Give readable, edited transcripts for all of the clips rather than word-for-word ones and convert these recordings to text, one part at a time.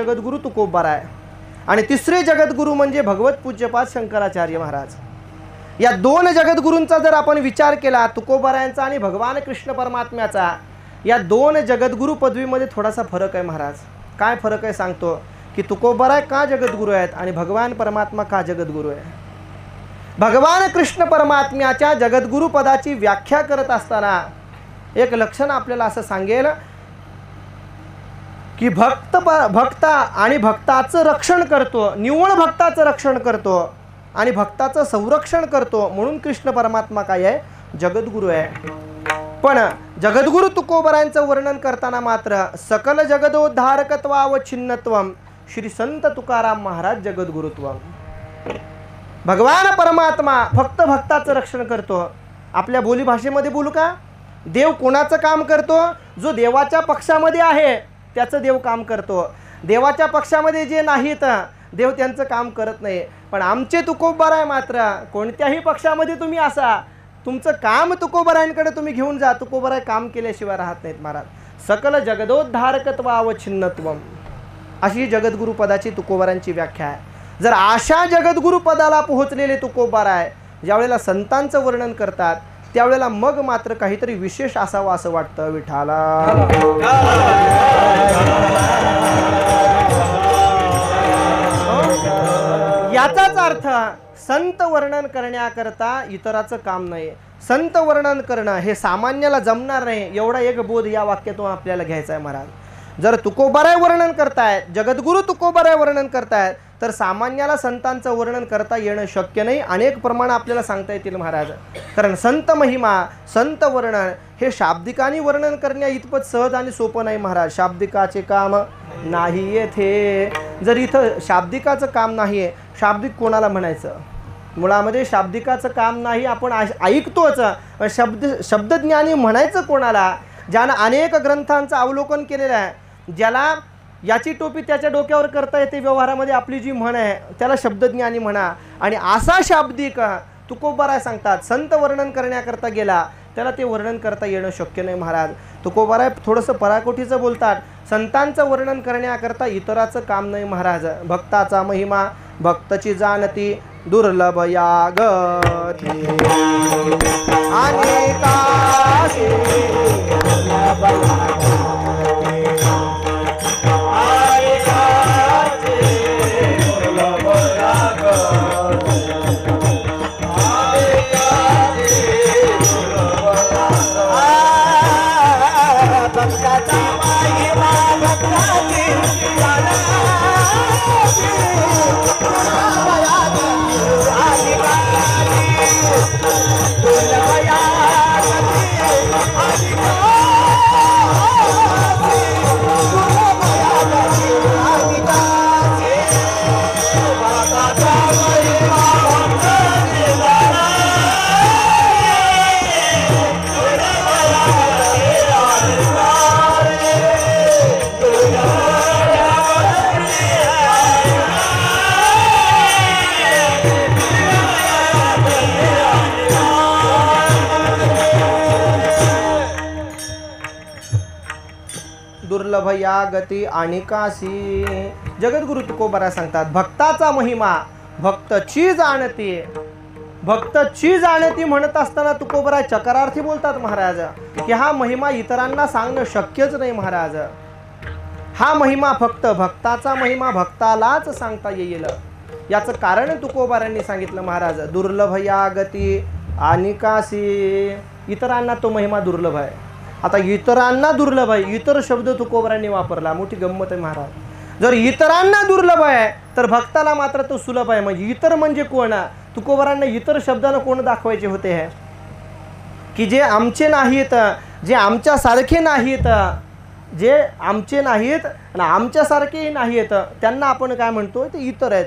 जगद्गुरू तुकोबाराय आणि तिसरे जगद्गुरू म्हणजे भगवत पूज्यपाद शंकराचार्य महाराज. या दोन जगद्गुरूंचा जर आपण विचार केला, तुकोबारायांचा आणि भगवान कृष्ण परमात्म्याचा, या दोन जगद्गुरू पदवीमध्ये थोडासा फरक आहे महाराज. काय फरक आहे सांगतो की तुकोबाराय का जगद्गुरू आहेत आणि भगवान परमात्मा का जगद्गुरू आहे. भगवान कृष्ण परमात्म्याच्या जगद्गुरू पदाची व्याख्या करत असताना एक लक्षण आपल्याला असं सांगेल की भक्त आणि भक्ताचं रक्षण करतो, निव्वळ भक्ताचं रक्षण करतो आणि भक्ताचं संरक्षण करतो, म्हणून कृष्ण परमात्मा काय आहे, जगद्गुरू आहे. पण जगद्गुरू तुकोबारायांचं वर्णन करताना मात्र सकल जगदोद्धारकत्वावच्छिन्नत्वम श्री संत तुकाराम महाराज जगद्गुरुत्वम. भगवान परमात्मा फक्त भक्ताचं रक्षण करतो. आपल्या बोलीभाषेमध्ये बोलू का, देव कोणाचं काम करतो, जो देवाच्या पक्षामध्ये आहे त्याचं देव काम करतो. देवाच्या पक्षामध्ये जे नाहीत देव त्यांचं काम करत नाही. पण आमचे तुकोबाराय मात्र कोणत्याही पक्षामध्ये तुम्ही असा, तुमचं काम तुकोबारायांकडे तुम्ही घेऊन जा, तुकोबाराय काम केल्याशिवाय राहत नाहीत महाराज. सकल जगदोद्धारकत्वावच्छिन्नत्वम अशी जगद्गुरू पदाची तुकोबारायांची व्याख्या आहे. जर अशा जगद्गुरू पदाला पोहोचलेले तुकोबाराय ज्यावेळेला संतांचं वर्णन करतात त्यावेळेला मग मात्र काहीतरी विशेष असावं असं वाटतं. विठाला याचाच अर्थ संत वर्णन करण्याकरता इतराचं काम नाही. संत वर्णन करणं हे सामान्याला जमणार नाही, एवढा एक बोध या वाक्यातून आपल्याला घ्यायचा आहे महाराज. जर तुकोबाराय वर्णन करतायत, जगद्गुरू तुकोबाराय वर्णन करतायत, तर सामान्याला संतांचं वर्णन करता येणं शक्य नाही. अनेक प्रमाण आपल्याला सांगता येतील महाराज. कारण संत महिमा, संत वर्णन हे शाब्दिकाने वर्णन करण्या इतपत सहज आणि सोपं नाही महाराज. शाब्दिकाचे काम नाही येथे. जर इथं शाब्दिकाचं काम नाही आहे, शाब्दिक कोणाला म्हणायचं, मुळामध्ये शाब्दिकाचं काम नाही, आपण ऐकतोच. शब्दज्ञानी म्हणायचं कोणाला, ज्यानं अनेक ग्रंथांचं अवलोकन केलेलं आहे, ज्याला याची टोपी त्याच्या डोक्यावर करता येते व्यवहारामध्ये, आपली जी म्हण आहे त्याला शब्दज्ञानी म्हणा. आणि असा शाब्दिक तुकोबाराय सांगतात संत वर्णन करण्याकरता गेला त्याला ते वर्णन करता येणं शक्य नाही महाराज. तुकोबाराय थोडंसं पराकोटीचं बोलतात. संतांचं वर्णन करण्याकरता इतराचं काम नाही महाराज. भक्ताचा महिमा भक्तची जाणती दुर्लभ या गती दुर्लभ या गती आणिकासी. जगद्गुरु तुकोबाराय सांगतात भक्ताचा महिमा भक्तची जाणती. भक्तची जाणती म्हणत असताना तुकोबाराय चकारार्थी बोलतात महाराज की हा महिमा इतरांना सांगणं शक्यच नाही महाराज. हा महिमा फक्त भक्ताचा महिमा भक्तालाच सांगता येईल. याचं कारण तुकोबारायांनी सांगितलं महाराज. दुर्लभ या गती आणिकासी. इतरांना तो महिमा दुर्लभ आहे. आता इतरांना दुर्लभ आहे, इतर शब्द तुकोबारायांनी वापरला, मोठी गंमत आहे महाराज. जर इतरांना दुर्लभ आहे तर भक्ताला मात्र तो सुलभ आहे. म्हणजे इतर म्हणजे कोण, तुकोबारायांना इतर शब्दानं कोण दाखवायचे होते आहे की जे आमचे नाहीत, जे आमच्यासारखे नाहीत, जे आमचे नाहीत आणि आमच्यासारखेही नाहीत, त्यांना आपण काय म्हणतो ते इतर आहेत,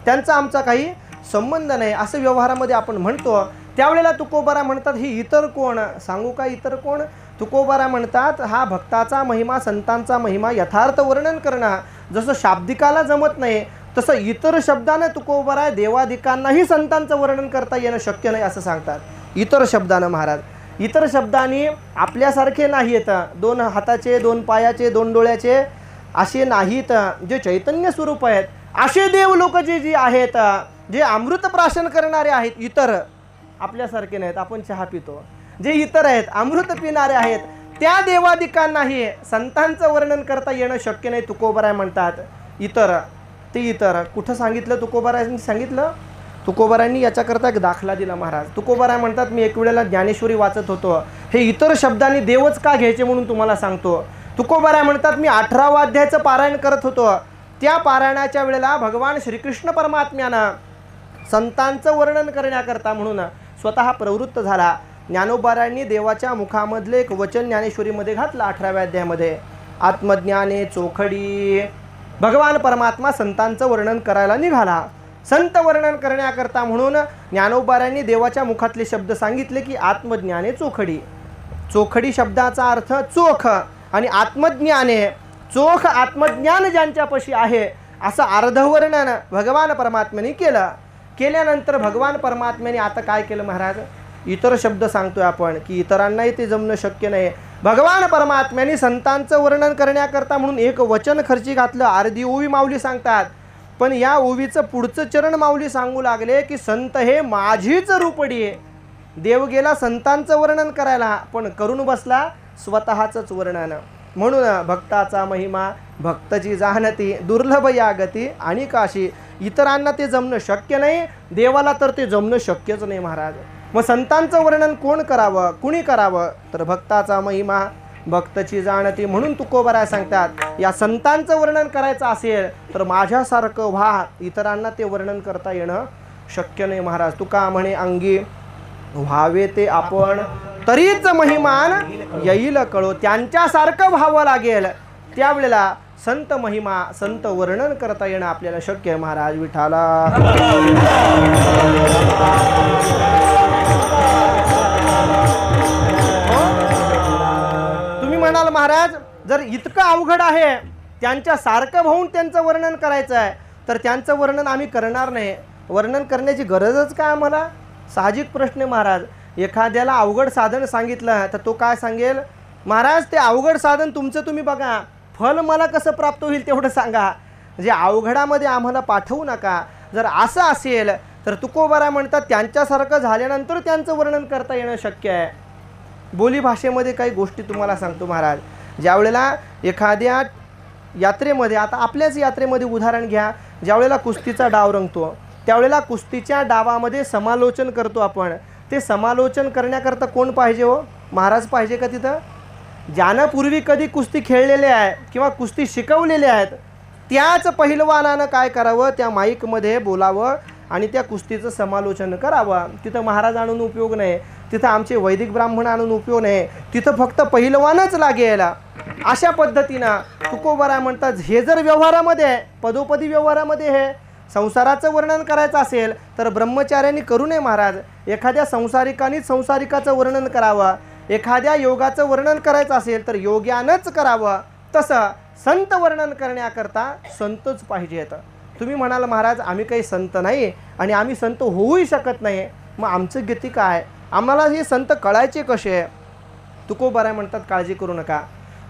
त्यांचा आमचा काही संबंध नाही असं व्यवहारामध्ये आपण म्हणतो. त्यावेळेला तुकोबाराय म्हणतात हे इतर कोण, सांगू का इतर कोण. तुकोबाराय म्हणतात हा भक्ताचा महिमा संतांचा महिमा यथार्थ वर्णन करणं जसं शाब्दिकाला जमत नाही तसं इतर शब्दानं तुकोबाराय देवादिकांनाही संतांचं वर्णन करता येणं शक्य नाही असं सांगतात. इतर शब्दानं महाराज, इतर शब्दांनी आपल्यासारखे नाही येतं, दोन हाताचे, दोन पायाचे, दोन डोळ्याचे, असे नाहीत, जे चैतन्य स्वरूप आहेत असे देव लोक जे आहेत, जे अमृत प्राशन करणारे आहेत, इतर आपल्यासारखे नाहीत, आपण चहा पितो, जे इतर आहेत अमृत पिणारे आहेत, त्या देवादिकांनाही संतांचं वर्णन करता येणं शक्य नाही. तुकोबराय म्हणतात इतर, ते इतर कुठं सांगितलं? तुकोबरायांनी सांगितलं. तुकोबरायांनी याच्याकरता एक दाखला दिला महाराज. तुकोबराय म्हणतात, मी एक वेळेला ज्ञानेश्वरी वाचत होतो, हे इतर शब्दांनी देवच का घ्यायचे म्हणून तुम्हाला सांगतो. तुकोबराय म्हणतात, मी 18वा अध्यायाचं पारायण करत होतो, त्या पारायणाच्या वेळेला भगवान श्रीकृष्ण परमात्म्यानं संतांचं वर्णन करण्याकरता म्हणून स्वतः प्रवृत्त झाला. ज्ञानोबारायांनी देवाच्या मुखामधले एक वचन ज्ञानेश्वरीमध्ये घातलं 18व्या अध्यायामध्ये, आत्मज्ञाने चोखडी. भगवान परमात्मा संतांचं वर्णन करायला निघाला. संत वर्णन करण्याकरता म्हणून ज्ञानोबारायांनी देवाच्या मुखातले शब्द सांगितले की आत्मज्ञाने चोखडी. चोखडी शब्दाचा अर्थ चोख आणि आत्मज्ञाने, चोख आत्मज्ञान ज्यांच्यापाशी आहे असं अर्धवर्णन भगवान परमात्म्याने केलं. केल्यानंतर भगवान परमात्म्याने आता काय केलं महाराज? इतर शब्द सांगतोय आपण की इतरांनाही ते जमणं शक्य नाही. भगवान परमात्म्याने संतांचं वर्णन करण्याकरता म्हणून एक वचन खर्ची घातलं. अर्धी ओवी माऊली सांगतात, पण या ओवीचं पुढचं चरण माऊली सांगू लागले की संत हे माझीच रूपडी आहे. देव गेला संतांचं वर्णन करायला, पण करून बसला स्वतःचंच वर्णन. म्हणून भक्ताचा महिमा भक्तची जाणती, दुर्लभ या गती आणि काशी. इतरांना ते जमणं शक्य नाही, देवाला तर ते जमणं शक्यच नाही महाराज. मग संतांचं वर्णन कोण करावं, कुणी करावं? तर भक्ताचा महिमा भक्तची जाणती. म्हणून तुकोबराय सांगतात, या संतांचं वर्णन करायचं असेल तर माझ्यासारखं व्हा, इतरांना ते वर्णन करता येणं शक्य नाही महाराज. तुका म्हणे अंगी व्हावे ते आपण, तरीच महिमान येईल कळो. त्यांच्यासारखं व्हावं लागेल, त्यावेळेला संत महिमा संत वर्णन करता येणं आपल्याला शक्य आहे महाराज. विठाला तुम्ही म्हणाल महाराज जर इतकं अवघड आहे त्यांच्यासारखं होऊन त्यांचं वर्णन करायचं आहे तर त्यांचं वर्णन आम्ही करणार नाही. वर्णन करण्याची गरजच काय आम्हाला? साहजिक प्रश्न महाराज. एखाद्याला अवघड साधन सांगितलं तर तो काय सांगेल? महाराज ते अवघड साधन तुमचं तुम्ही बघा, फल मला कसं प्राप्त होईल तेवढं सांगा, जे अवघडामध्ये आम्हाला पाठवू नका. जर असं असेल तर तुकोबराय म्हणतात त्यांच्यासारखं झाल्यानंतर त्यांचं वर्णन करता येणं शक्य आहे. बोलीभाषेमध्ये काही गोष्टी तुम्हाला सांगतो महाराज. ज्यावेळेला एखाद्या यात्रेमध्ये, आता आपल्याच यात्रेमध्ये उदाहरण घ्या, ज्यावेळेला कुस्तीचा डाव रंगतो त्यावेळेला कुस्तीच्या डावामध्ये समालोचन करतो आपण. ते समालोचन करण्याकरता कोण पाहिजे हो? महाराज पाहिजे का तिथं? ज्यानं पूर्वी कधी कुस्ती खेळलेले आहे किंवा कुस्ती शिकवलेले आहेत त्याच पहिलवानानं काय करावं? त्या माईकमध्ये बोलावं आणि त्या कुस्तीचं समालोचन करावं. तिथं महाराज आणून उपयोग नाही, तिथं आमचे वैदिक ब्राह्मण आणून उपयोग नाही, तिथं फक्त पहिलवानच लागेल. अशा पद्धतीनं तुकोबराय म्हणतात हे जर व्यवहारामध्ये, पदोपदी व्यवहारामध्ये हे संसाराचं वर्णन करायचं असेल तर ब्रह्मचार्यांनी करू नये महाराज. एखाद्या संसारिकानेच संसारिकाचं वर्णन करावं, एखाद्या योगाचं वर्णन करायचं असेल तर योग्यानंच करावं. तसं संत वर्णन करण्याकरता संतच पाहिजेत. तुम्ही म्हणाल महाराज आम्ही काही संत नाही आणि आम्ही संत होऊही शकत नाही, मग आमचं गती काय? आम्हाला हे संत कळायचे कसे? तुकोबराय म्हणतात काळजी करू नका,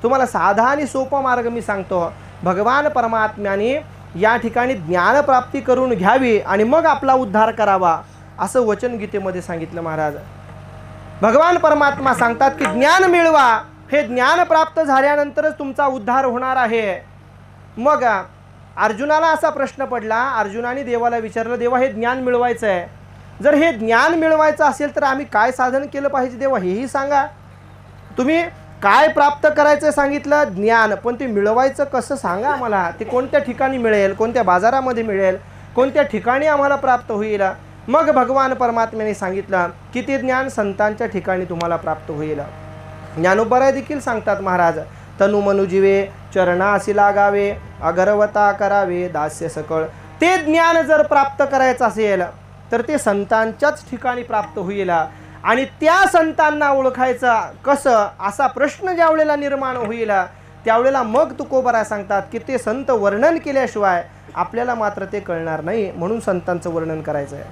तुम्हाला साधा आणि सोपा मार्ग मी सांगतो. भगवान परमात्म्याने या ठिकाणी ज्ञानप्राप्ती करून घ्यावी आणि मग आपला उद्धार करावा असं वचन गीतेमध्ये सांगितलं महाराज. भगवान परमात्मा सांगतात की ज्ञान मिळवा, हे ज्ञान प्राप्त झाल्यानंतरच तुमचा उद्धार होणार आहे. मग अर्जुनाला असा प्रश्न पडला, अर्जुनाने देवाला विचारलं देवा हे ज्ञान मिळवायचं आहे, जर हे ज्ञान मिळवायचं असेल तर आम्ही काय साधन केलं पाहिजे देवा हेही सांगा. तुम्ही काय प्राप्त करायचं सांगितलं ज्ञान, पण ते मिळवायचं कसं सांगा आम्हाला. ते कोणत्या ठिकाणी मिळेल, कोणत्या बाजारामध्ये मिळेल, कोणत्या ठिकाणी आम्हाला प्राप्त होईल? मग भगवान परमात्म्याने सांगितलं की ते ज्ञान संतांच्या ठिकाणी तुम्हाला प्राप्त होईल. ज्ञानोबराय देखील सांगतात महाराज, तनु मनुजीवे चरणासी लागावे, अगरवता करावे दास्य सकळ. ते ज्ञान जर प्राप्त करायचं असेल तर ते संतांच्याच ठिकाणी प्राप्त होईल. आणि त्या संतांना ओळखायचं कसं असा प्रश्न ज्या वेळेला निर्माण होईल त्यावेळेला मग तुकोबराय सांगतात की ते संत वर्णन केल्याशिवाय आपल्याला मात्र ते कळणार नाही. म्हणून संतांचं वर्णन करायचं आहे.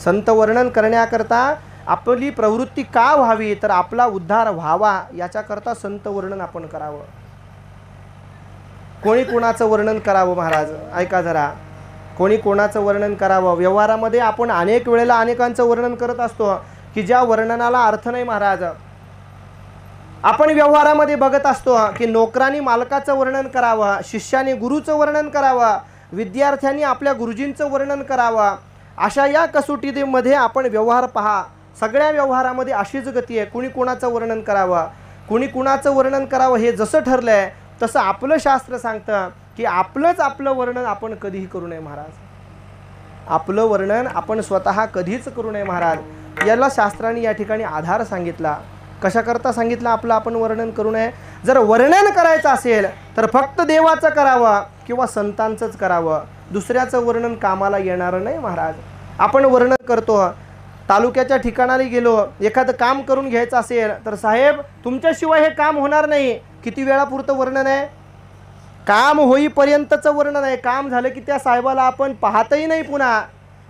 संत वर्णन करण्याकरता आपली प्रवृत्ती का व्हावी तर आपला उद्धार व्हावा याच्याकरता संत वर्णन आपण करावं. कोणी कोणाचं वर्णन करावं महाराज? ऐका जरा, कोणी कोणाचं वर्णन करावं? व्यवहारामध्ये आपण अनेक वेळेला अनेकांचं वर्णन करत असतो की ज्या वर्णनाला अर्थ नाही महाराज. आपण व्यवहारामध्ये बघत असतो की नोकरांनी मालकाचं वर्णन करावं, शिष्याने गुरुचं वर्णन करावं, विद्यार्थ्यांनी आपल्या गुरुजींचं वर्णन करावं. अशा या कसोटीमध्ये आपण व्यवहार पहा, सगळ्या व्यवहारामध्ये अशीच गती आहे. कुणी कोणाचं वर्णन करावं, कुणी कुणाचं वर्णन करावं हे जसं ठरलं आहे तसं आपलं शास्त्र सांगतं की आपलं वर्णन आपण कधीही करू नये महाराज. आपलं वर्णन आपण स्वतः कधीच करू नये महाराज. याला शास्त्राने या ठिकाणी आधार सांगितला. कशाकरता सांगितलं आपलं आपण वर्णन करू नये? जर वर्णन करायचं असेल तर फक्त देवाचं करावं किंवा संतांचंच करावं, दुसऱ्याचं वर्णन कामाला येणारं नाही महाराज. आपण वर्णन करतो, तालुक्याच्या ठिकाणाला गेलो, एखादं काम करून घ्यायचं असेल तर साहेब तुमच्याशिवाय हे काम होणार नाही. किती वेळापुरतं वर्णन आहे? काम होईपर्यंतचं वर्णन आहे. काम झालं की त्या साहेबाला आपण पाहतही नाही पुन्हा.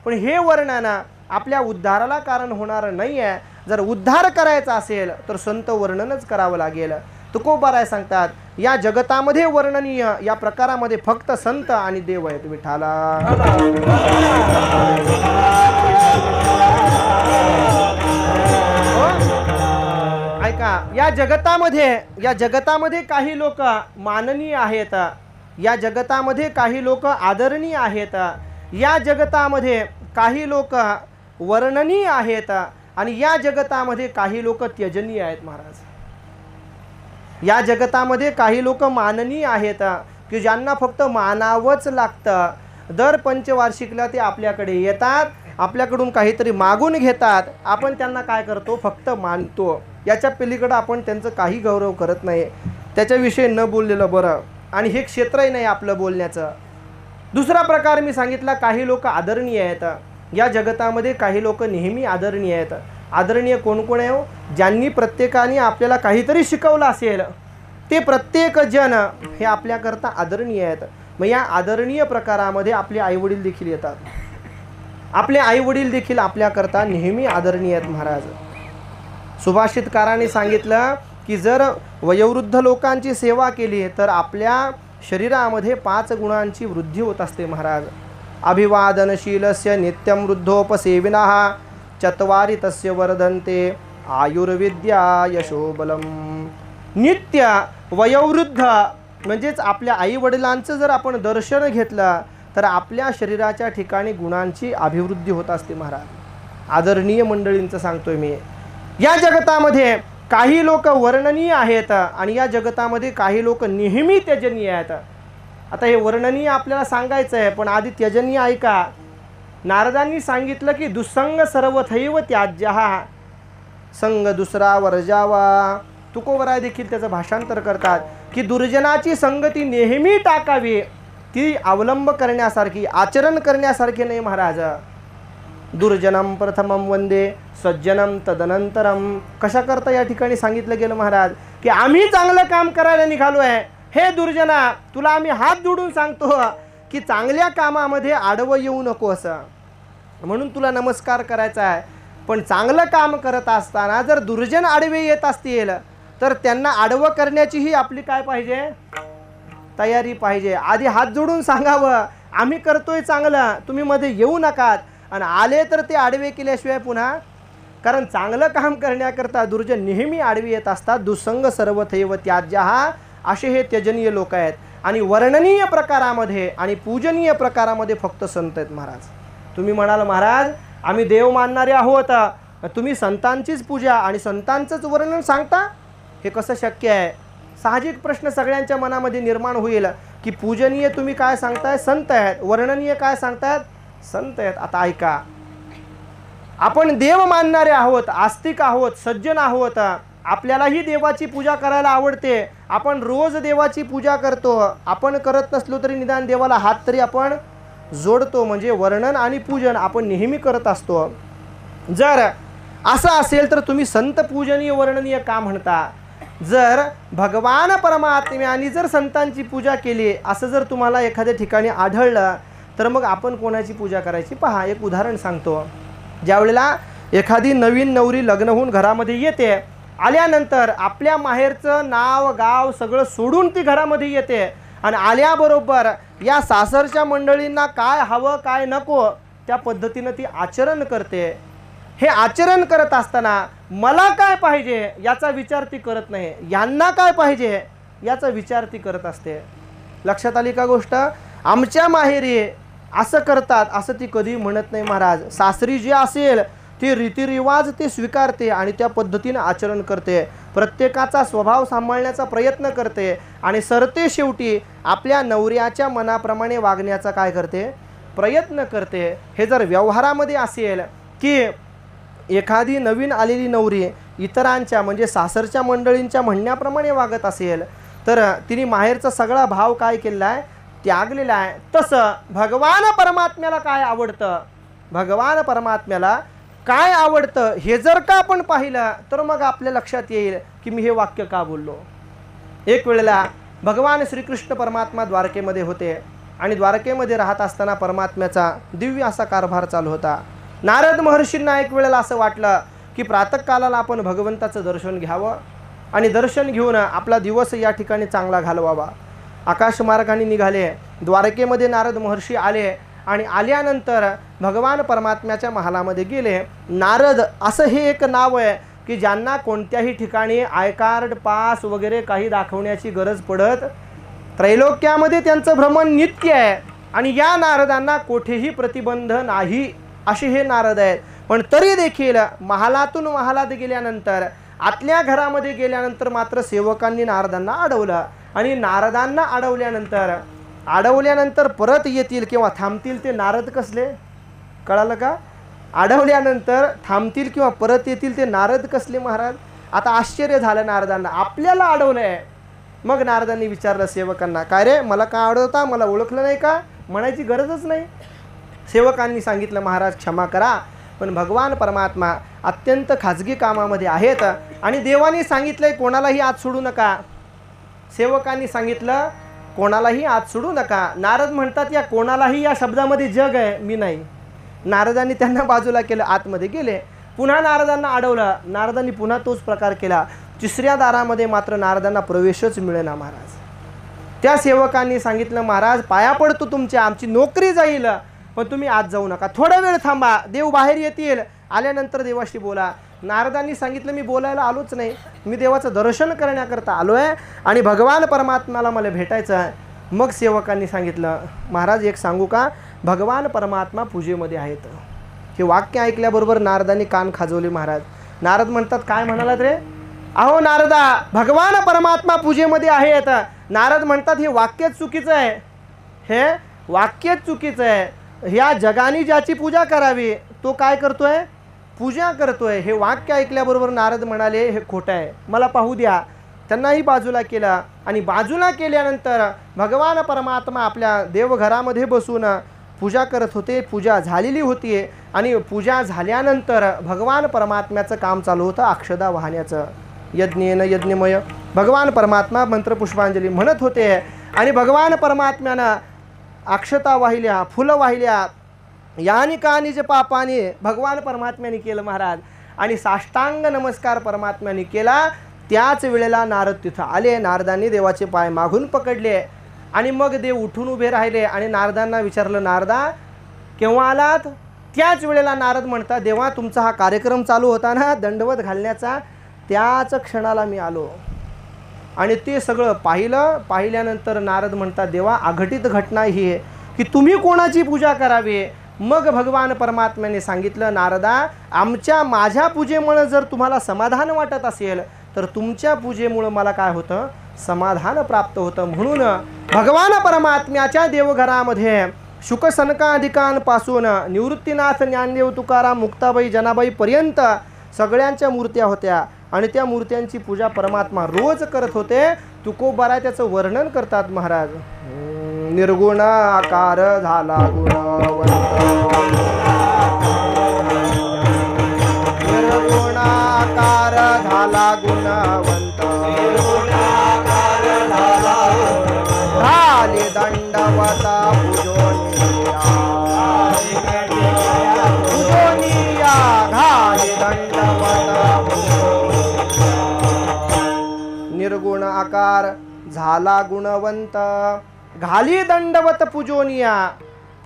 पण हे वर्णन आपल्या उद्धाराला कारण होणार नाही आहे. जर उद्धार करायचा असेल तर संत वर्णनच करावं लागेल. तुकोबाराय सांगतात या जगतामध्ये वर्णनीय या प्रकारामध्ये फक्त संत आणि देव आहेत. विठाला ऐका, या जगतामध्ये काही लोक माननीय आहेत, या जगतामध्ये काही लोक आदरणीय आहेत, या जगतामध्ये काही लोक वर्णनीय आहेत आणि या जगतामध्ये काही लोक त्यजनीय आहेत महाराज. या जगतामध्ये काही लोक माननीय आहेत की ज्यांना फक्त मानावंच लागतं. दर पंचवार्षिकला ते आपल्याकडे येतात, आपल्याकडून काहीतरी मागून घेतात, आपण त्यांना काय करतो? फक्त मानतो. याच्या पलीकडं आपण त्यांचं काही गौरव करत नाही. त्याच्याविषयी न बोललेलं बरं, आणि हे क्षेत्रही नाही आपलं बोलण्याचं. दुसरा प्रकार मी सांगितला, काही लोक आदरणीय आहेत. या जगतामध्ये काही लोक नेहमी आदरणीय आहेत. आदरणीय कोण कोण आहे? ज्यांनी प्रत्येकाने आपल्याला काहीतरी शिकवलं असेल ते प्रत्येक जण हे आपल्याकरता आदरणीय आहेत. मग या आदरणीय प्रकारामध्ये आपले आईवडील देखील येतात. आपले आईवडील देखील आपल्याकरता नेहमी आदरणीय आहेत महाराज. सुभाषितकाराने सांगितलं की जर वयोवृद्ध लोकांची सेवा केली तर आपल्या शरीरामध्ये 5 गुणांची वृद्धी होत असते महाराज. अभिवादनशीलस्य नित्यं वृद्धोपसेविनः चत्वारि तस्य वर्धन्ते आयुर्विद्या यशोबलम. नित्य वयोवृद्ध म्हणजेच आपल्या आईवडिलांचं जर आपण दर्शन घेतलं तर आपल्या शरीराच्या ठिकाणी गुणांची अभिवृद्धी होत असते महाराज. आदरणीय मंडळींचं सांगतोय मी. या जगतामध्ये काही लोक वर्णनीय आहेत आणि या जगतामध्ये काही लोक नेहमी त्यजनीय आहेत. आता हे वर्णनीय आपल्याला सांगायचं आहे, पण आधी त्यजनीय ऐका. नारदांनी सांगितलं की दुसंग सर्वथैव त्याज्यः, संग दुसरा वर्जावा. तुकोबराय देखील त्याचं भाषांतर करतात की दुर्जनाची संगती नेहमी टाकावी. ती अवलंब करण्यासारखी, आचरण करण्यासारखी नाही महाराज. दुर्जनम प्रथमम वंदे सज्जनम तदनंतरम. कशाकरता या ठिकाणी सांगितलं गेलं महाराज की आम्ही चांगलं काम करायला निघालो आहे. हे दुर्जना, तुला आम्ही हात जोडून सांगतो की चांगल्या कामामध्ये आडवं येऊ नको असं, म्हणून तुला नमस्कार करायचा आहे. पण चांगलं काम करत असताना जर दुर्जन आडवे येत असतील तर त्यांना आडवं करण्याचीही आपली काय पाहिजे? तयारी पाहिजे. आधी हात जोडून सांगावं आम्ही करतोय चांगलं, तुम्ही मध्ये येऊ नकात. आणि आले तर ते आडवे केल्याशिवाय पुन्हा, कारण चांगलं काम करण्याकरता दुर्जन नेहमी आडवी येत असतात. दुसंग सर्वथैव त्याज्यः, असे हे त्यजनीय लोक आहेत. आणि वर्णनीय प्रकारामध्ये आणि पूजनीय प्रकारामध्ये फक्त संत आहेत महाराज. तुम्ही म्हणाल महाराज आम्ही देव मानणारे आहोत, तुम्ही संतांचीच पूजा आणि संतांचंच वर्णन सांगता, हे कसं शक्य आहे? साहजिक प्रश्न सगळ्यांच्या मनामध्ये निर्माण होईल की पूजनीय तुम्ही काय सांगताय? संत आहेत. वर्णनीय काय सांगतायत? संत आहेत. आता ऐका, आपण देव मानणारे आहोत, आस्तिक आहोत, सज्जन आहोत, आपल्यालाही देवाची पूजा करायला आवडते. आपण रोज देवाची पूजा करतो. आपण करत नसलो तरी निदान देवाला हात तरी आपण जोडतो. म्हणजे वर्णन आणि पूजन आपण नेहमी करत असतो. जर असं असेल तर तुम्ही संत पूजनीय वर्णनीय का म्हणता? जर भगवान परमात्म्याने जर संतांची पूजा केली असं जर तुम्हाला एखाद्या ठिकाणी आढळलं तर मग आपण कोणाची पूजा करायची? पहा, एक उदाहरण सांगतो. ज्यावेळेला एखादी नवीन नवरी लग्न होऊन घरामध्ये येते, आल्यानंतर आपल्या माहेरचं नाव गाव सगळं सोडून ती घरामध्ये येते आणि आल्याबरोबर या सासरच्या मंडळींना काय हवं काय नको त्या पद्धतीनं ती आचरण करते. हे आचरण करत असताना मला काय पाहिजे याचा विचार ती करत नाही, यांना काय पाहिजे याचा विचार ती करत असते. लक्षात आली का गोष्ट? आमच्या माहेरी असं करतात असं ती कधी म्हणत नाही महाराज. सासरी जे असेल ते रीतिरिवाज ते स्वीकारते आणि त्या पद्धतीने आचरण करते. प्रत्येकाचा स्वभाव सांभाळण्याचा प्रयत्न करते आणि सरते शेवटी आपल्या नवऱ्याच्या मनाप्रमाणे वागण्याचा काय करते? प्रयत्न करते. हे जर व्यवहारामध्ये असेल की एखादी नवीन आलेली नवरी इतरांच्या म्हणजे सासरच्या मंडळींच्या म्हणण्याप्रमाणे वागत असेल तर तिने माहेरचा सगळा भाव काय केलेला आहे? त्यागलेला आहे. तसं भगवान परमात्म्याला काय आवडतं, भगवान परमात्म्याला काय आवडतं हे जर का आपण पाहिलं तर मग आपल्या लक्षात येईल की मी हे वाक्य का बोललो. एक वेळेला भगवान श्रीकृष्ण परमात्मा द्वारकेमध्ये होते आणि द्वारकेमध्ये राहत असताना परमात्म्याचा दिव्य असा कारभार चालू होता. नारद महर्षींना एक वेळेला असं वाटलं की प्रातःकालाला आपण भगवंताचं दर्शन घ्यावं आणि दर्शन घेऊन आपला दिवस या ठिकाणी चांगला घालवावा. आकाश मार्गाने निघाले. द्वारकेमध्ये नारद महर्षी आले आणि आल्यानंतर भगवान परमात्म्याच्या महालामध्ये गेले. नारद असं हे एक नाव आहे की ज्यांना कोणत्याही ठिकाणी आय कार्ड पास वगैरे काही दाखवण्याची गरज पडत. त्रैलोक्यामध्ये त्यांचं भ्रमण नित्य आहे आणि या नारदांना कोठेही प्रतिबंध नाही असे हे नारद आहेत. पण तरी देखील महालातून महालात गेल्यानंतर आतल्या घरामध्ये गेल्यानंतर मात्र सेवकांनी नारदांना अडवलं आणि नारदांना अडवल्यानंतर परत येतील किंवा थांबतील ते नारद कसले? कळालं का? अडवल्यानंतर थांबतील किंवा परत येतील ते नारद कसले महाराज? आता आश्चर्य झालं नारदांना, आपल्याला अडवलं आहे. मग नारदांनी विचारलं सेवकांना, काय रे मला का अडवता, मला ओळखलं नाही का? म्हणायची गरजच नाही. सेवकांनी सांगितलं महाराज क्षमा करा पण भगवान परमात्मा अत्यंत खाजगी कामामध्ये आहेत आणि देवाने सांगितलंय कोणालाही आत सोडू नका. सेवकांनी सांगितलं कोणालाही आत सोडू नका. नारद म्हणतात या कोणालाही या शब्दामध्ये जग आहे, मी नाही. नारदांनी त्यांना बाजूला केलं, आतमध्ये गेले. पुन्हा नारदांना अडवलं. नारदांनी पुन्हा तोच प्रकार केला. तिसऱ्या दारामध्ये मात्र नारदांना प्रवेशच मिळेना महाराज. त्या सेवकांनी सांगितलं महाराज पाया पडतो तुमच्या, आमची नोकरी जाईल पण तुम्ही आत जाऊ नका, थोडा वेळ थांबा, देव बाहेर येतील, आल्यानंतर देवाशी बोला. नारदांनी सांगितलं मी बोलायला आलोच नाही, मी देवाचं दर्शन करण्याकरता आलो आहे आणि भगवान परमात्म्याला मला भेटायचं आहे. मग सेवकांनी सांगितलं महाराज एक सांगू का, भगवान परमात्मा पूजेमध्ये आहेत. हे वाक्य ऐकल्याबरोबर नारदांनी कान खाजवले महाराज. नारद म्हणतात काय म्हणालात रे? अहो नारदा भगवान परमात्मा पूजेमध्ये आहेत. नारद म्हणतात हे वाक्यच चुकीचं आहे, हे वाक्यच चुकीचं आहे. ह्या जगाने ज्याची पूजा करावी तो काय करतोय? पूजा करतोय. हे वाक्य ऐकल्याबरोबर नारद म्हणाले हे खोटं आहे, मला पाहू द्या. त्यांनाही बाजूला केला आणि बाजूला केल्यानंतर भगवान परमात्मा आपल्या देवघरामध्ये बसून पूजा करत होते. पूजा झालेली होती आणि पूजा झाल्यानंतर भगवान परमात्म्याचं काम चालू होतं अक्षदा वाहण्याचं. यज्ञेन यज्ञमय भगवान परमात्मा मंत्रपुष्पांजली म्हणत होते आणि भगवान परमात्म्यानं अक्षता वाहिल्या, फुलं वाहिल्या. यानी कानी जे पापाने भगवान परमात्म्याने केलं महाराज आणि साष्टांग नमस्कार परमात्म्याने केला. त्याच वेळेला नारद तिथं आले. नारदांनी देवाचे पाय मागून पकडले आणि मग देव उठून उभे राहिले आणि नारदांना विचारलं नारदा केव्हा आलात? त्याच वेळेला नारद म्हणतात देवा तुमचा हा कार्यक्रम चालू होता ना दंडवत घालण्याचा, त्याच क्षणाला मी आलो आणि ते सगळं पाहिल्यानंतर नारद म्हणतात देवा अघटित घटना ही आहे की तुम्ही कोणाची पूजा करावी. मग भगवान परमात्म्याने सांगितलं नारदा माझ्या पूजेमुळे जर तुम्हाला समाधान वाटत असेल तर तुमच्या पूजेमुळे मला काय होतं? समाधान प्राप्त होतं. म्हणून भगवान परमात्म्याच्या देवघरामध्ये शुकसनकाधिकांपासून निवृत्तीनाथ ज्ञानदेव तुकाराम मुक्ताबाई जनाबाई पर्यंत सगळ्यांच्या मूर्त्या होत्या आणि त्या मूर्त्यांची पूजा परमात्मा रोज करत होते. तुकोबारा त्याचं वर्णन करतात महाराज. निर्गुण आकार झाला गुणवंत, निर्गुण आकार झाला गुणवंत, झाले दंडवता पूजोनिया घाले दंडवता. निर्गुण आकार झाला गुणवंत, घाली दंडवत पूजोनिया,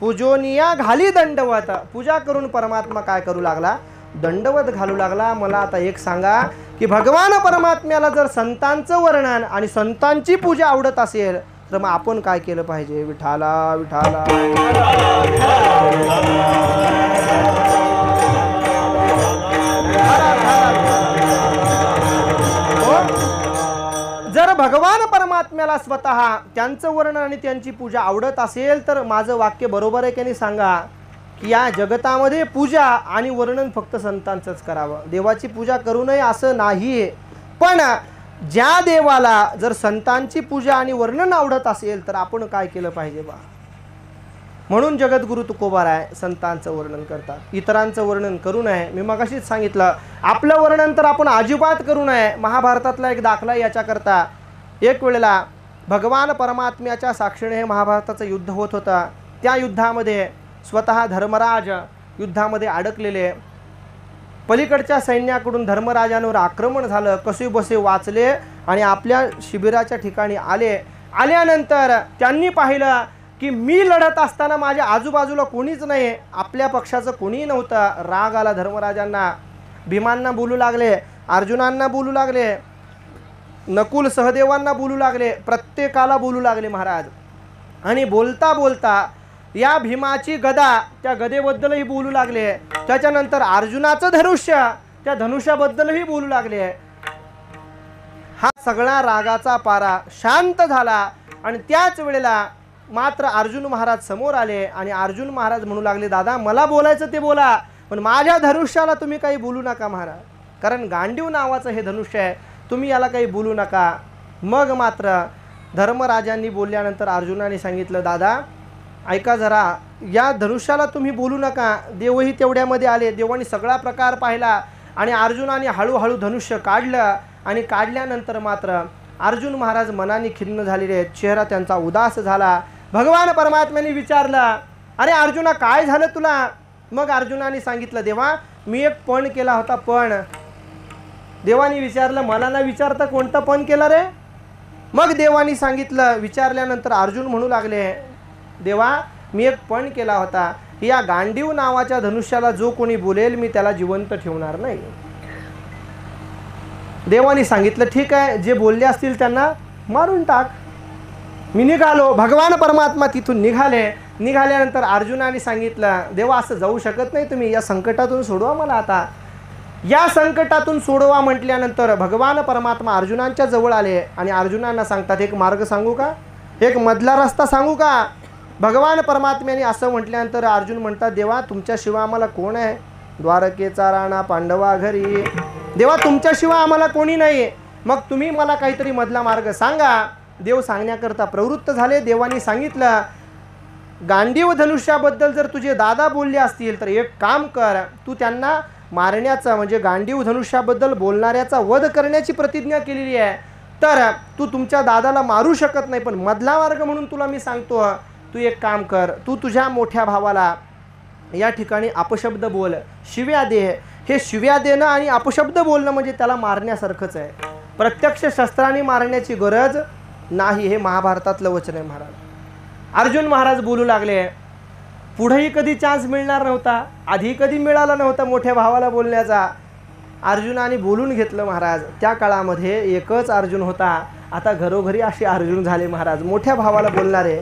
पूजोनिया घाली दंडवत, पूजा करून परमात्मा काय करू लागला, दंडवत घालू लागला. मला आता एक सांगा की भगवान परमात्म्याला जर संतांचं वर्णन आणि संतांची पूजा आवडत असेल तर मग आपण काय केलं पाहिजे? विठाला विठाला. जर भगवान परमात्म्याला स्वतः त्यांचं वर्णन आणि त्यांची पूजा आवडत असेल तर माझं वाक्य बरोबर आहे की नाही सांगा, की या जगतामध्ये पूजा आणि वर्णन फक्त संतांचंच करावं, देवाची पूजा करू नये असं नाही. पण ज्या देवाला जर संतांची पूजा आणि वर्णन आवडत असेल तर आपण काय केलं पाहिजे बा? म्हणून जगद्गुरु तुकोबाराय संतांचं वर्णन करतात, इतरांचं वर्णन करू नये. मी मगाशीच सांगितलं, आपलं वर्णन तर आपण अजिबात करू नये. महाभारतातला एक दाखला याच्याकरता, एक वेळेला भगवान परमात्म्याच्या साक्षीने हे महाभारताचं युद्ध होत होतं. त्या युद्धामध्ये स्वतः धर्मराज युद्धामध्ये अडकलेले, पलीकडच्या सैन्याकडून धर्मराजांवर आक्रमण झालं, कसेबसे वाचले आणि आपल्या शिबिराच्या ठिकाणी आले. आल्यानंतर त्यांनी पाहिलं की मी लढत असताना माझ्या आजूबाजूला कोणीच नाही, आपल्या पक्षाचं कोणीही नव्हतं. राग आला धर्मराजांना, भीमांना बोलू लागले, अर्जुनांना बोलू लागले, नकुल सहदेवांना बोलू लागले, प्रत्येकाला बोलू लागले महाराज. आणि बोलता बोलता या भीमाची गदा, त्या गदेबद्दलही बोलू लागले. त्याच्यानंतर अर्जुनाचं धनुष्य, त्या धनुष्याबद्दलही बोलू लागले. हा सगळा रागाचा पारा शांत झाला. आणि त्याच वेळेला मात्र अर्जुन महाराज समोर आले आणि अर्जुन महाराज म्हणू लागले, दादा मला बोलायचं ते बोला, पण माझ्या धनुष्याला तुम्ही काही बोलू नका महाराज, कारण गांडीव नावाचं हे धनुष्य आहे, तुम्ही याला काही बोलू नका. मग मात्र धर्मराजांनी बोलल्यानंतर अर्जुनाने सांगितलं, दादा ऐका जरा, या धनुष्याला तुम्ही बोलू नका. देवही तेवढ्यामध्ये आले, देवानी सगळा प्रकार पाहिला आणि अर्जुनाने हळूहळू धनुष्य काढलं. आणि काढल्यानंतर मात्र अर्जुन महाराज मनाने खिन्न झालेले आहेत, चेहरा त्यांचा उदास झाला. भगवान परमात्म्याने विचारलं, अरे अर्जुना काय झालं तुला? मग अर्जुनाने सांगितलं, देवा मी एक पण केला होता. पण देवानी विचारलं, मला न विचारता कोणता पण केला रे? मग देवानी सांगितलं. विचारल्यानंतर अर्जुन म्हणू लागले, देवा मी एक पण केला होता, या गांडीव नावाच्या धनुष्याला जो कोणी बोलेल मी त्याला जिवंत ठेवणार नाही. देवानी सांगितलं, ठीक आहे, जे बोलले असतील त्यांना मारून टाक. मी निघालो. भगवान परमात्मा तिथून निघाले. निघाल्यानंतर अर्जुनाने सांगितलं, देवा असं जाऊ शकत नाही, तुम्ही या संकटातून सोडवा मला. आता या संकटातून सोडवा म्हटल्यानंतर भगवान परमात्मा अर्जुनांच्या जवळ आले आणि अर्जुनांना सांगतात, एक मार्ग सांगू का, एक मधला रस्ता सांगू का? भगवान परमात्म्याने असं म्हटल्यानंतर अर्जुन म्हणतात, देवा तुमच्याशिवाय आम्हाला कोण आहे? द्वारकेचा राणा पांडवा घरी, देवा तुमच्याशिवाय आम्हाला कोणी नाही, मग तुम्ही मला काहीतरी मधला मार्ग सांगा. देव सांगण्याकरता प्रवृत्त झाले. देवानी सांगितलं, गांडीव धनुष्याबद्दल जर तुझे दादा बोलले असतील तर एक काम कर, तू त्यांना मारण्याचा म्हणजे गांडीव धनुष्याबद्दल बोलणाऱ्याचा वध करण्याची प्रतिज्ञा केलेली आहे, तर तू तुमच्या दादाला मारू शकत नाही. पण मधला मार्ग म्हणून तुला मी सांगतो, तू एक काम कर, तू तुझ्या मोठ्या भावाला या ठिकाणी अपशब्द बोल, शिव्या दे. हे शिव्या देणं आणि अपशब्द बोलणं म्हणजे त्याला मारण्यासारखंच आहे. प्रत्यक्ष शस्त्राने मारण्याची गरज नाही. हे महाभारतातलं वचन आहे महाराज. अर्जुन महाराज बोलू लागले. पुढेही कधी चान्स मिळणार नव्हता, आधी कधी मिळाला नव्हता मोठ्या भावाला बोलण्याचा. अर्जुनाने बोलून घेतलं महाराज. त्या काळामध्ये एकच अर्जुन होता, आता घरोघरी असे अर्जुन झाले महाराज, मोठ्या भावाला बोलणारे.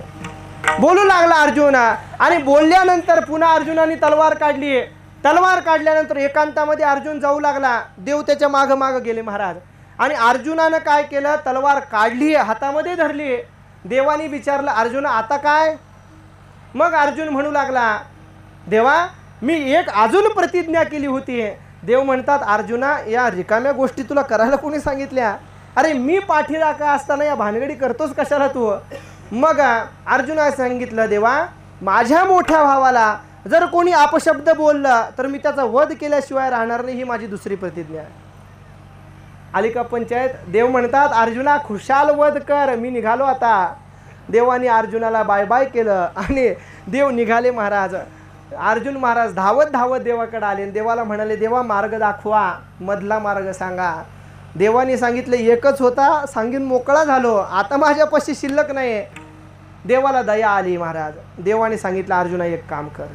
बोलू लागला अर्जुन. आणि बोलल्यानंतर पुन्हा अर्जुनाने तलवार काढली. तलवार काढल्यानंतर एकांतामध्ये अर्जुन जाऊ लागला. देव त्याच्या मागं मागं गेले महाराज. आणि अर्जुनानं काय केलं, तलवार काढली, हातामध्ये धरली. देवानी विचारलं, अर्जुन आता काय? मग अर्जुन म्हणू लागला, देवा मी एक अजून प्रतिज्ञा केली होती. देव म्हणतात, अर्जुना या रिकाम्या गोष्टी तुला करायला कोणी सांगितल्या? अरे मी पाठीराखा असताना या भानगडी करतोस कशाला तू? मग अर्जुनाने सांगितलं, देवा माझ्या मोठ्या भावाला जर कोणी अपशब्द बोललं तर मी त्याचा वध केल्याशिवाय राहणार नाही, ही माझी दुसरी प्रतिज्ञा आहे. आली का पंचायत? देव म्हणतात, अर्जुना खुशाल वध कर, मी निघालो आता. देवाने अर्जुनाला बाय बाय केलं आणि देव निघाले महाराज. अर्जुन महाराज धावत धावत देवाकडे आले. देवाला म्हणाले, देवा मार्ग दाखवा, मधला मार्ग सांगा. देवाने सांगितलं एकच होता, सांगून मोकळा झालो, आता माझ्यापाशी शिल्लक नाही. देवाला दया आली महाराज. देवाने सांगितलं अर्जुना एक काम कर,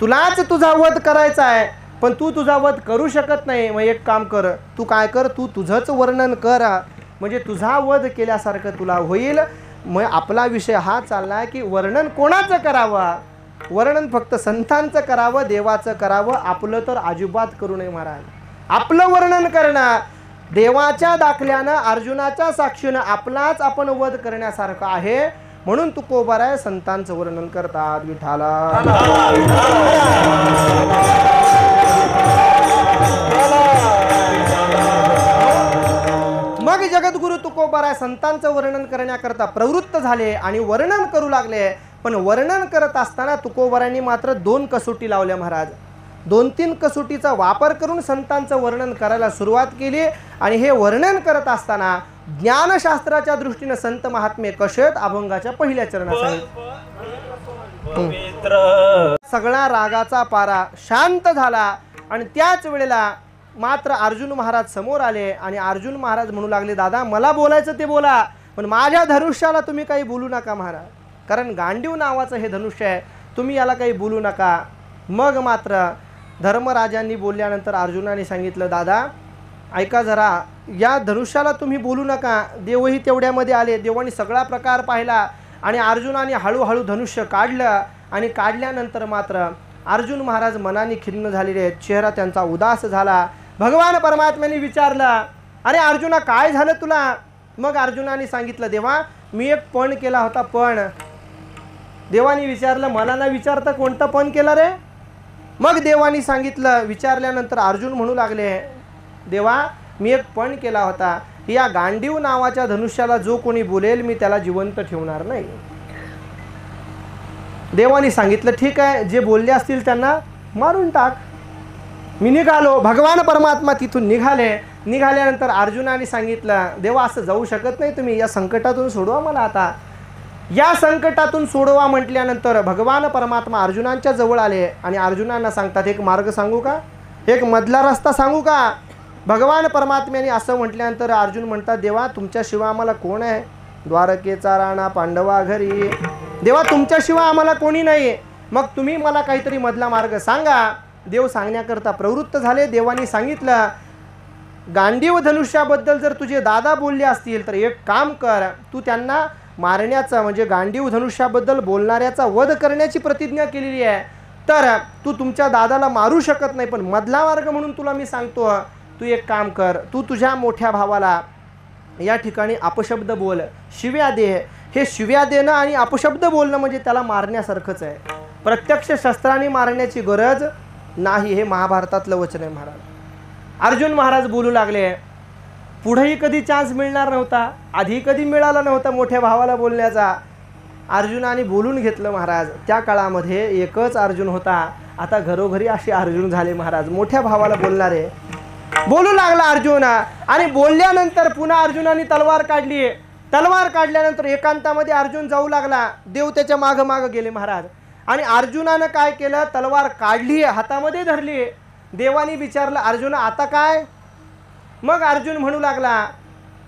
तुलाच तुझा वध करायचा आहे पण तू तुझा वध करू शकत नाही. मग एक काम कर, तू काय कर, तू तुझंच वर्णन कर, म्हणजे तुझा वध केल्यासारखं तुला होईल. मग आपला विषय हा चालला की वर्णन कोणाचं करावं? वर्णन फक्त संतांचं करावं, देवाचं करावं, आपलं तर अजिबात करू नये महाराज. आपलं वर्णन करणं देवाच्या दाखल्यानं, अर्जुनाच्या साक्षीनं आपलाच आपण वध करण्यासारखं आहे. म्हणून तुकोबाराय संतांचं वर्णन करतात. विठाला मग जगद्गुरु तुकोबाराय संतांचं वर्णन करण्याकरता प्रवृत्त झाले आणि वर्णन करू लागले. पण वर्णन करत असताना तुकोबारायांनी मात्र 2 कसोटी लावल्या महाराज. 2-3 कसोटीचा वापर करून संतांचं वर्णन करायला सुरुवात केली. आणि हे वर्णन करत असताना ज्ञानशास्त्राच्या दृष्टीने संत महात्मे कसे आहेत अभंगाच्या पहिल्या चरणात सगळा रागाचा पारा शांत झाला. आणि त्याच वेळेला मात्र अर्जुन महाराज समोर आले आणि अर्जुन महाराज म्हणू लागले, दादा मला बोलायचं ते बोला, पण माझ्या धनुष्याला तुम्ही काही बोलू नका महाराज, कारण गांडीव नावाचं हे धनुष्य आहे, तुम्ही याला काही बोलू नका. मग मात्र धर्मराजांनी बोलल्यानंतर अर्जुनाने सांगितलं, दादा ऐका जरा, या धनुष्याला तुम्ही बोलू नका. देवही तेवढ्यामध्ये आले. देवानी सगळा प्रकार पाहिला आणि अर्जुनाने हळूहळू धनुष्य काढलं. आणि काढल्यानंतर मात्र अर्जुन महाराज मनाने खिन्न झालेले आहेत, चेहरा त्यांचा उदास झाला. भगवान परमात्म्याने विचारलं, अरे अर्जुना काय झालं तुला? मग अर्जुनाने सांगितलं, देवा मी एक पण केला होता. पण देवानी विचारलं, मला न विचारता कोणता पण केला रे? मग देवानी सांगितलं. विचारल्यानंतर अर्जुन म्हणू लागले, देवा मी एक पण केला होता, या गांडीव नावाच्या धनुष्याला जो कोणी बोलेल मी त्याला जिवंत ठेवणार नाही. देवानी सांगितलं, ठीक आहे, जे बोलले असतील त्यांना मारून टाक. मी निघालो. भगवान परमात्मा तिथून निघाले. निघाल्यानंतर अर्जुनाने सांगितलं, देवा असं जाऊ शकत नाही, तुम्ही या संकटातून सोडवा मला. आता या संकटातून सोडवा म्हटल्यानंतर भगवान परमात्मा अर्जुनांच्या जवळ आले आणि अर्जुनांना सांगतात, एक मार्ग सांगू का, एक मधला रस्ता सांगू का? भगवान परमात्म्याने असं म्हटल्यानंतर अर्जुन म्हणतात, देवा तुमच्याशिवाय आम्हाला कोण आहे? द्वारकेचा राणा पांडवा घरी, देवा तुमच्याशिवाय आम्हाला कोणी नाही, मग तुम्ही मला काहीतरी मधला मार्ग सांगा. देव सांगण्याकरता प्रवृत्त झाले. देवानी सांगितलं, गांडीव धनुष्याबद्दल जर तुझे दादा बोलले असतील तर एक काम कर, तू त्यांना मारण्याचा म्हणजे गांडीव धनुष्याबद्दल बोलणाऱ्याचा वध करण्याची प्रतिज्ञा केलेली आहे, तर तू तुमच्या दादाला मारू शकत नाही. पण मधला मार्ग म्हणून तुला मी सांगतो, तू एक काम कर, तू तुझ्या मोठ्या भावाला या ठिकाणी अपशब्द बोल, शिव्या दे. हे शिव्या देणं आणि अपशब्द बोलणं म्हणजे त्याला मारण्यासारखंच आहे. प्रत्यक्ष शस्त्राने मारण्याची गरज नाही. हे महाभारतातलं वचन आहे महाराज. अर्जुन महाराज बोलू लागले, पुढेही कधी चान्स मिळणार नव्हता, आधी कधी मिळाला नव्हता मोठ्या भावाला बोलण्याचा. अर्जुनाने बोलून घेतलं महाराज. त्या काळामध्ये एकच अर्जुन होता, आता घरोघरी असे अर्जुन झाले महाराज, मोठ्या भावाला बोलणारे. बोलू लागला अर्जुन. आणि बोलल्यानंतर पुन्हा अर्जुनाने तलवार काढली. तलवार काढल्यानंतर एकांतामध्ये अर्जुन जाऊ लागला. देव त्याच्या मागं मागं गेले महाराज. आणि अर्जुनानं काय केलं, तलवार काढली, हातामध्ये धरली. देवानी विचारलं, अर्जुन आता काय? मग अर्जुन म्हणू लागला,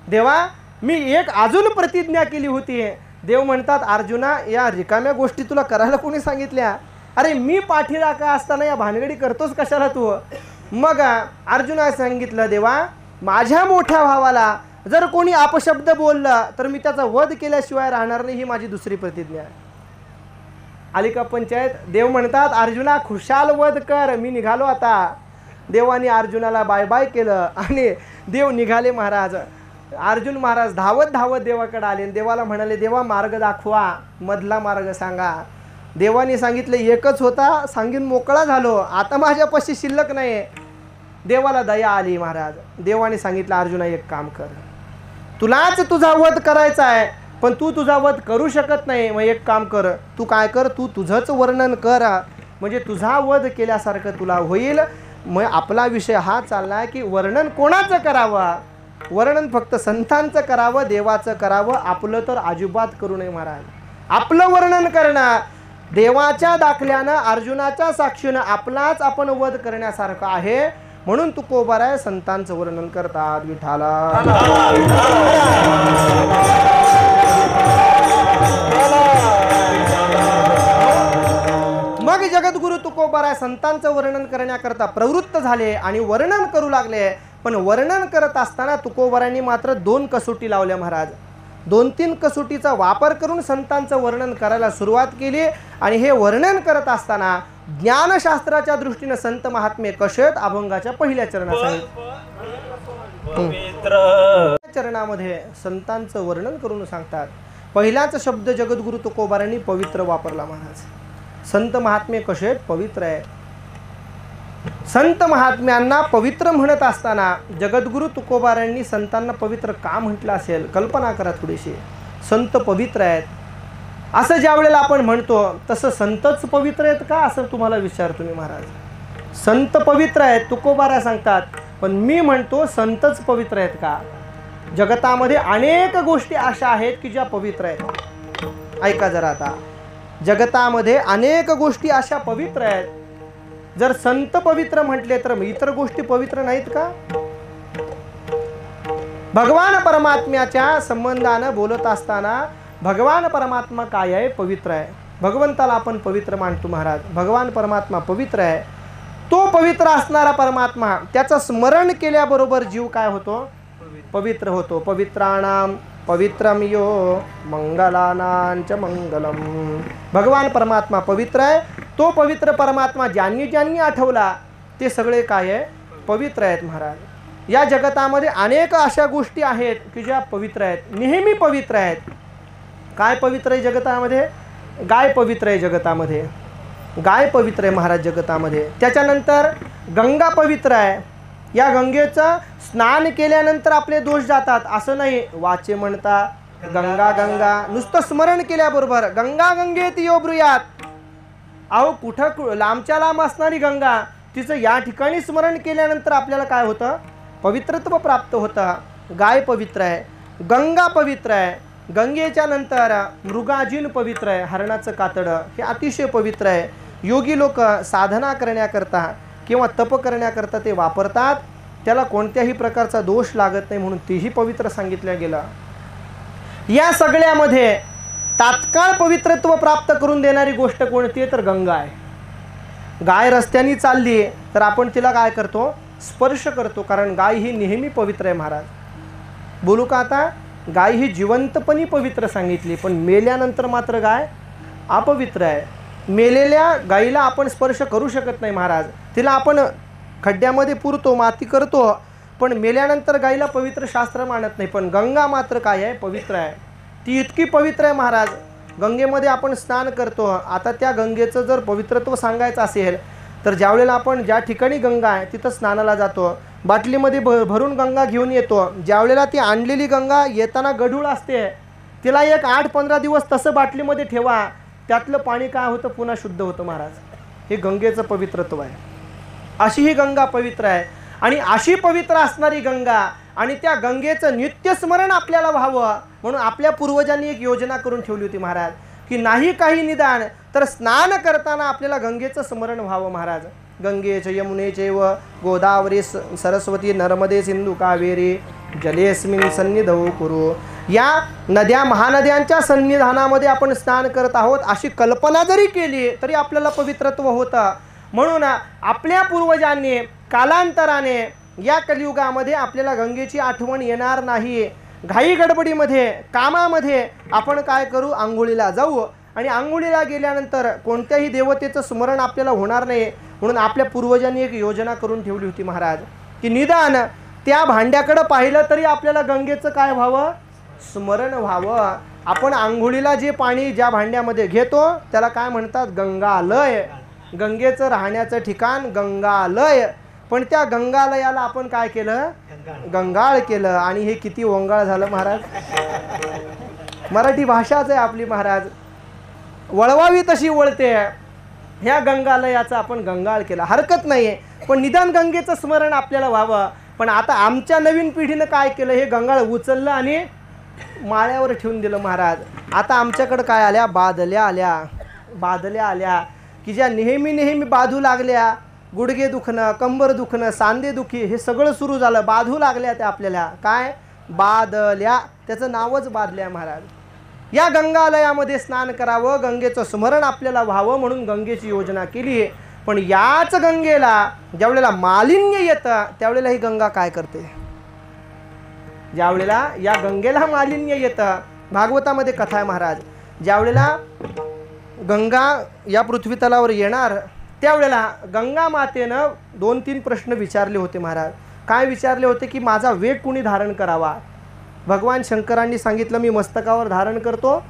देवा मी एक अजून प्रतिज्ञा केली होती. देव म्हणतात, अर्जुना या रिकाम्या गोष्टी तुला करायला कोणी सांगितल्या? अरे मी पाठीराखा असताना या भानगडी करतोस कशाला तू? मग अर्जुनाने सांगितलं, देवा माझ्या मोठ्या भावाला जर कोणी अपशब्द बोललं तर मी त्याचा वध केल्याशिवाय राहणार नाही, ही माझी दुसरी प्रतिज्ञा आहे. आली का पंचायत? देव म्हणतात, अर्जुना खुशाल वध कर, मी निघालो आता. देवाने अर्जुनाला बाय बाय केलं आणि देव निघाले महाराज. अर्जुन महाराज धावत धावत देवाकडे आले. देवाला म्हणाले, देवा मार्ग दाखवा, मधला मार्ग सांगा. देवाने सांगितलं, एकच होता, सांगून मोकळा झालो, आता माझ्यापाशी शिल्लक नाही. देवाला दया आली महाराज. देवाने सांगितलं, अर्जुना एक काम कर, तुलाच तुझा वध करायचा आहे पण तू तुझा वध करू शकत नाही. मग एक काम कर, तू काय कर, तू तुझंच वर्णन कर, म्हणजे तुझा वध केल्यासारखं तुला होईल. मग आपला विषय हा चालला की वर्णन कोणाचं करावं? वर्णन फक्त संतांचं करावं, देवाचं करावं, आपलं तर अजिबात करू नये महाराज. आपलं वर्णन करणं देवाच्या दाखल्यानं, अर्जुनाच्या साक्षीनं आपलाच आपण वध करण्यासारखं आहे. म्हणून तुकोबाराय संतांचं वर्णन करतात. विठाला मग जगद्गुरु तुकोबाराय संतांचं वर्णन करण्याकरता प्रवृत्त झाले आणि वर्णन करू लागले. पण वर्णन करत असताना तुकोबारायांनी मात्र 2 कसोटी लावल्या महाराज. 2-3 कसोटीचा वापर करून संतांचं वर्णन करायला सुरुवात केली. आणि हे वर्णन करत असताना ज्ञानशास्त्राच्या दृष्टीने संत महात्मे कसे आहेत अभंगाच्या पहिल्या चरणामध्ये संतांचं वर्णन करून सांगतात. पहिलाच शब्द जगद्गुरु तुकोबारायांनी पवित्र वापरला महाराज. संत महात्मे कसे आहेत? पवित्र आहे. संत महात्म्यांना पवित्र म्हणत असताना जगद्गुरु तुकोबारायांनी संतांना पवित्र का म्हटलं असेल? कल्पना करा थोडीशी. संत पवित्र आहेत असं ज्या वेळेला आपण म्हणतो तसं संतच पवित्र आहेत का असं तुम्हाला विचारतो मी महाराज. संत पवित्र आहेत तुकोबाराय सांगतात, पण मी म्हणतो संतच पवित्र आहेत का? जगतामध्ये अनेक गोष्टी अशा आहेत की ज्या पवित्र आहेत. ऐका जरा आता. जगतामध्ये अनेक गोष्टी अशा पवित्र आहेत. जर संत पवित्र म्हटले तर इतर गोष्टी पवित्र नाहीत का? भगवान परमात्म्याच्या संबंधानं बोलत असताना भगवान परमात्मा काय आहे? पवित्र आहे. भगवंताला आपण पवित्र मानतो महाराज. भगवान परमात्मा पवित्र आहे. तो पवित्र असणारा परमात्मा त्याचं स्मरण केल्याबरोबर जीव काय होतो? पवित्र होतो. पवित्राणाम पवित्रम यो मंगलानांच मंगलम. भगवान परमात्मा पवित्र आहे. तो पवित्र परमात्मा ज्यांनी ज्यांनी आठवला ते सगळे काय आहे? पवित्र आहेत महाराज. या जगतामध्ये अनेक अशा गोष्टी आहेत की ज्या पवित्र आहेत, नेहमी पवित्र आहेत. काय पवित्र आहे जगतामध्ये? गाय पवित्र आहे जगतामध्ये. गाय पवित्र आहे महाराज जगतामध्ये. त्याच्यानंतर गंगा पवित्र आहे. या गंगेचं स्नान केल्यानंतर आपले दोष जातात असं नाही. वाचे म्हणता गंगा गंगा नुसतं स्मरण केल्याबरोबर गंगा गंगेती यो ब्रूयात. अहो कुठं लांबच्या लांब असणारी गंगा तिचं या ठिकाणी स्मरण केल्यानंतर आपल्याला काय होतं? पवित्रत्व प्राप्त होतं. गाय पवित्र आहे. गंगा पवित्र आहे. गंगेच्या नंतर मृगाजीन पवित्र आहे. हरणाचं कातडं हे अतिशय पवित्र आहे. योगी लोक साधना करण्याकरता किंवा तप करण्याकरता ते वापरतात. त्याला कोणत्याही प्रकारचा दोष लागत नाही म्हणून तेही पवित्र सांगितलं गेलं. या सगळ्यामध्ये तात्काळ पवित्रत्व प्राप्त करून देणारी गोष्ट कोणती आहे? तर गंगा आहे. गाय रस्त्याने चालली तर आपण तिला काय करतो? स्पर्श करतो. कारण गाय ही नेहमी पवित्र आहे महाराज. बोलू का आता? गाय ही जिवंतपणी पवित्र सांगितली, पण मेल्यानंतर मात्र गाय अपवित्र आहे. मेलेल्या गायीला आपण स्पर्श करू शकत नाही महाराज. तिला आपण खड्ड्यामध्ये पुरतो, माती करतो, पण मेल्यानंतर गायीला पवित्र शास्त्र मानत नाही. पण गंगा मात्र काय आहे? पवित्र आहे. ती इतकी पवित्र आहे महाराज. गंगेमध्ये आपण स्नान करतो. आता त्या गंगेचं जर पवित्रत्व सांगायचं असेल तर ज्यावेळेला आपण ज्या ठिकाणी गंगा आहे तिथं स्नानाला जातो, बाटलीमध्ये भरून गंगा घेऊन येतो. ज्यावेळेला ती आणलेली गंगा येताना गढूळ असते, तिला एक 8-15 दिवस तसं बाटलीमध्ये ठेवा, त्यातलं पाणी काय होतं? पुन्हा शुद्ध होतं महाराज. हे गंगेचं पवित्रत्व आहे. अशी ही गंगा पवित्र आहे. आणि अशी पवित्र असणारी गंगा आणि त्या गंगेचं नित्यस्मरण आपल्याला व्हावं म्हणून आपल्या पूर्वजांनी एक योजना करून ठेवली होती महाराज, की नाही काही निदान तर स्नान करताना आपल्याला गंगेचं स्मरण व्हावं महाराज. गंगेच यमुनेचैव गोदावरी सरस्वती नर्मदे सिंधू कावेरी जलेस्मिन सन्निधौ कुरु. या नद्या महानद्यांच्या सन्निधानामध्ये आपण स्नान करत आहोत अशी कल्पना जरी केली तरी आपल्याला पवित्रत्व होतं. म्हणून आपल्या पूर्वजांनी कालांतराने या कलियुगामध्ये आपल्याला गंगेची आठवण येणार नाही. घाई गडबडीमध्ये कामामध्ये आपण काय करू? आंघोळीला जाऊ. आणि आंघोळीला गेल्यानंतर कोणत्याही देवतेचं स्मरण आपल्याला होणार नाही म्हणून आपल्या पूर्वजांनी एक योजना करून ठेवली होती महाराज, की निदान त्या भांड्याकडे पाहिलं तरी आपल्याला गंगेचं काय व्हावं? स्मरण व्हावं. आपण आंघोळीला जे पाणी ज्या भांड्यामध्ये घेतो त्याला काय म्हणतात? गंगालय. गंगेचं राहण्याचं ठिकाण गंगालय. पण त्या गंगालयाला आपण काय केलं? गंगाळ केलं. आणि हे किती ओंगाळ झालं महाराज. मराठी भाषाच आहे आपली महाराज. वळवावी तशी वळते. ह्या गंगालयाचं आपण गंगाळ केला, हरकत नाही आहे, पण निदान गंगेचं स्मरण आपल्याला व्हावं. पण आता आमच्या नवीन पिढीनं काय केलं? हे गंगाळ उचललं आणि माळ्यावर ठेवून दिलं महाराज. आता आमच्याकडं काय आल्या? बादल्या आल्या. बादल्या आल्या की ज्या नेहमी नेहमी बाधू लागल्या गुडघे दुखणं, कंबर दुखणं, सांधे दुखी हे सगळं सुरू झालं. बाधू लागल्या त्या आपल्याला. काय बादल्या, त्याचं नावच बादल्या महाराज. या गंगालयामध्ये स्नान करावं, गंगेचं स्मरण आपल्याला व्हावं म्हणून गंगेची योजना केली. पण याच गंगेला ज्यावेळेला मालिन्य येतं त्यावेळेला ही गंगा काय करते? ज्यावेळेला या गंगेला मालिन्य येतं, भागवतामध्ये कथा आहे महाराज, ज्यावेळेला गंगा या पृथ्वी तलावर येणार त्यावेळेला गंगा मातेनं 2-3 प्रश्न विचारले होते महाराज. काय विचारले होते? की माझा वेग कुणी धारण करावा? भगवान शंकरांनी सांगितलं मी मस्तकावर धारण करतो,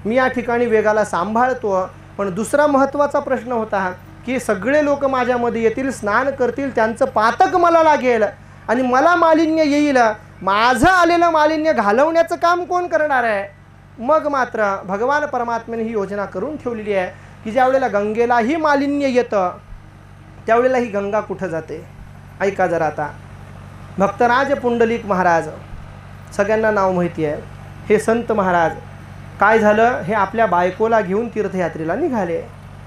मी या ठिकाणी वेगाला सांभाळतो. पण दुसरा महत्त्वाचा प्रश्न होता की सगळे लोक माझ्यामध्ये येतील, स्नान करतील, त्यांचं पातक मला लागेल आणि मला मालिन्य येईल. माझं आलेलं मालिन्य घालवण्याचं काम कोण करणार आहे? मग मात्र भगवान परमात्म्याने ही योजना करून ठेवलेली आहे की ज्यावेळेला गंगेलाही मालिन्य येतं त्यावेळेला ही गंगा कुठं जाते? ऐका जरा आता. भक्तराज पुंडलिक महाराज, सगळ्यांना नाव माहिती आहे, हे संत महाराज काय झालं, हे आपल्या बायकोला घेऊन तीर्थयात्रेला निघाले.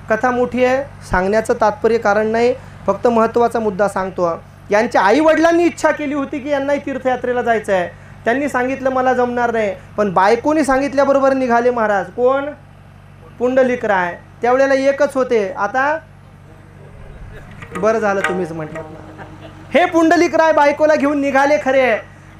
कथा मोठी आहे, सांगण्याचं तात्पर्य कारण नाही, फक्त महत्त्वाचा मुद्दा सांगतो. यांच्या आईवडिलांनी इच्छा केली होती की यांनाही तीर्थयात्रेला जायचं आहे. त्यांनी सांगितलं मला जमणार नाही, पण बायकोनी सांगितल्याबरोबर निघाले महाराज. कोण? पुंडलिक राय. त्यावेळेला एकच होते. आता बरं झालं तुम्हीच म्हटलं. हे पुंडलिक राय बायकोला घेऊन निघाले खरे,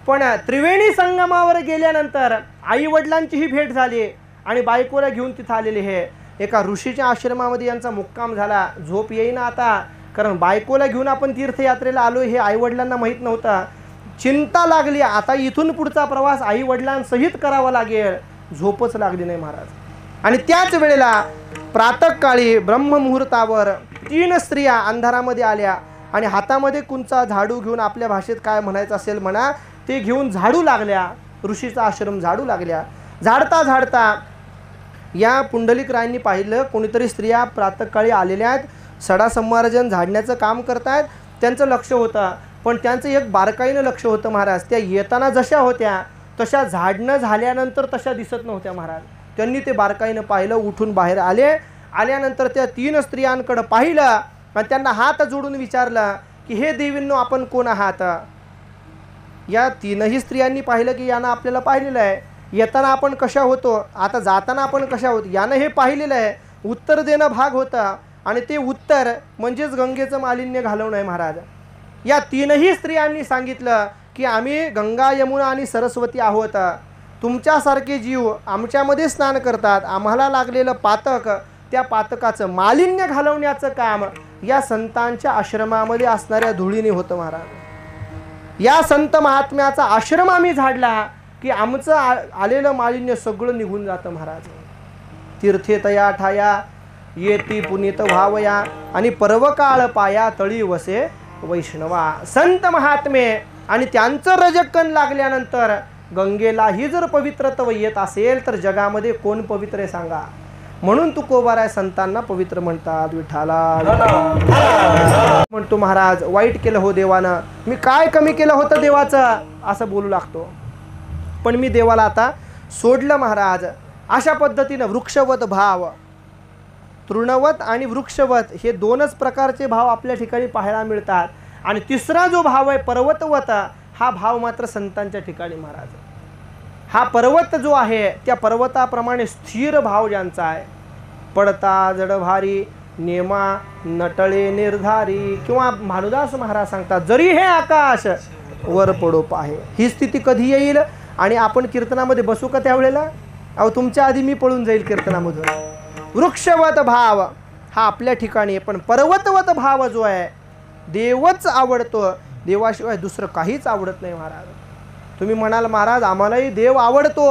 पण त्रिवेणी संगमावर गेल्यानंतर आईवडिलांचीही भेट झाली आणि बायकोला घेऊन तिथं आलेले हे एका ऋषीच्या आश्रमामध्ये यांचा मुक्काम झाला. झोप येईना आता, कारण बायकोला घेऊन आपण तीर्थयात्रेला आलो हे आईवडिलांना माहीत नव्हतं. चिंता लागली, आता इथून पुढचा प्रवास आईवडिलांसहित करावा लागेल. झोपच लागली नाही महाराज. आणि त्याच वेळेला प्रातःकाळी ब्रह्ममुहूर्तावर 3 स्त्रिया अंधारामध्ये आल्या आणि हातामध्ये कुंचा झाडू घेऊन, आपल्या भाषेत काय म्हणायचं असेल म्हणा, ते घेऊन झाडू लागल्या. ऋषीचा आश्रम झाडू लागल्या. झाडता झाडता या पुंडलिक रायांनी पाहिलं कोणीतरी स्त्रिया प्रातःकाळी आलेल्या आहेत, सडा संमार्जन झाडण्याचं काम करतायत. त्यांचं लक्ष होतं, पण त्यांचं एक बारकाईनं लक्ष होतं महाराज. त्या येताना जशा होत्या तशा झाडणं झाल्यानंतर तशा दिसत नव्हत्या महाराज. त्यांनी ते बारकाईनं पाहिलं, उठून बाहेर आले. आल्यानंतर त्या 3 स्त्रियांकडं पाहिलं आणि त्यांना हात जोडून विचारलं की हे देवींनो आपण कोण आहात? या 3ही स्त्रियांनी पाहिलं की यानं आपल्याला पाहिलेलं आहे. येताना आपण कशा होतो, आता जाताना आपण कशा होतो, यानं हे पाहिलेलं आहे. उत्तर देणं भाग होतं आणि ते उत्तर म्हणजेच गंगेचं मालिन्य घालवणं आहे महाराज. या 3ही स्त्रियांनी सांगितलं की आम्ही गंगा, यमुना आणि सरस्वती आहोत. तुमच्यासारखे जीव आमच्यामध्ये स्नान करतात. आम्हाला लागलेलं पातक, त्या पातकाचं मालिन्य घालवण्याचं काम या संतांच्या आश्रमामध्ये असणाऱ्या धुळीने होतं महाराज. या संत महात्म्याचा आश्रम आम्ही झाडला की आमचं आलेलं मालिन्य सगळं निघून जातं महाराज. तीर्थे तया ठाया येती पुनीत व्हावया आणि पर्वकाळ पाया तळी वसे वैष्णवा. संत महात्मे आणि त्यांचं रजकण लागल्यानंतर गंगेलाही जर पवित्रत्व येत असेल तर जगामध्ये कोण पवित्र आहे सांगा? म्हणून तुकोबाराय संतांना पवित्र म्हणतात. विठाला म्हणतो महाराज, वाईट केलं हो देवानं, मी काय कमी केलं होतं देवाचं असं बोलू लागतो. पण मी देवाला आता सोडलं महाराज. अशा पद्धतीनं वृक्षवत भाव, तृणवत आणि वृक्षवत हे 2च प्रकारचे भाव आपल्या ठिकाणी पाहायला मिळतात. आणि तिसरा जो भाव आहे पर्वतवत, हा भाव मात्र संतांच्या ठिकाणी महाराज. हा पर्वत जो आहे त्या पर्वताप्रमाणे स्थिर भाव ज्यांचा आहे, पडता जडभारी नेमा नटळे निर्धारी, किंवा भानुदास महाराज सांगतात जरी हे आकाश वर पडो पाहे. ही स्थिती कधी येईल आणि आपण कीर्तनामध्ये बसू का त्यावेळेला? अहो तुमच्या आधी मी पळून जाईल कीर्तनामधून. वृक्षवत भाव हा आपल्या ठिकाणी, पण पर्वतवत भाव जो आहे देवच आवडतो, देवाशिवाय दुसरं काहीच आवडत नाही महाराज. तुम्ही म्हणाल महाराज आम्हालाही देव आवडतो.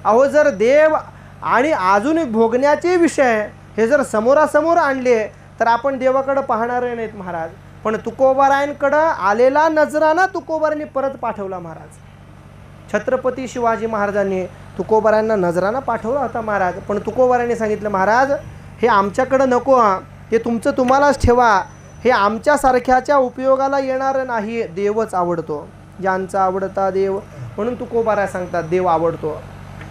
अहो जर देव आणि अजून भोगण्याचे विषय हे जर समोरासमोर आणले तर आपण देवाकडं पाहणार नाहीत महाराज. पण तुकोबारायांकडं आलेला नजराना तुकोबारांनी परत पाठवला महाराज. छत्रपती शिवाजी महाराजांनी तुकोबारांना नजराना पाठवला होता महाराज. पण तुकोबारांनी सांगितलं महाराज हे आमच्याकडं नको, हे तुमचं तुम्हालाच ठेवा, हे आमच्यासारख्याच्या उपयोगाला येणार नाही. देवच आवडतो, ज्यांचा आवडता देव. म्हणून तुकोबाराय सांगतात देव आवडतो.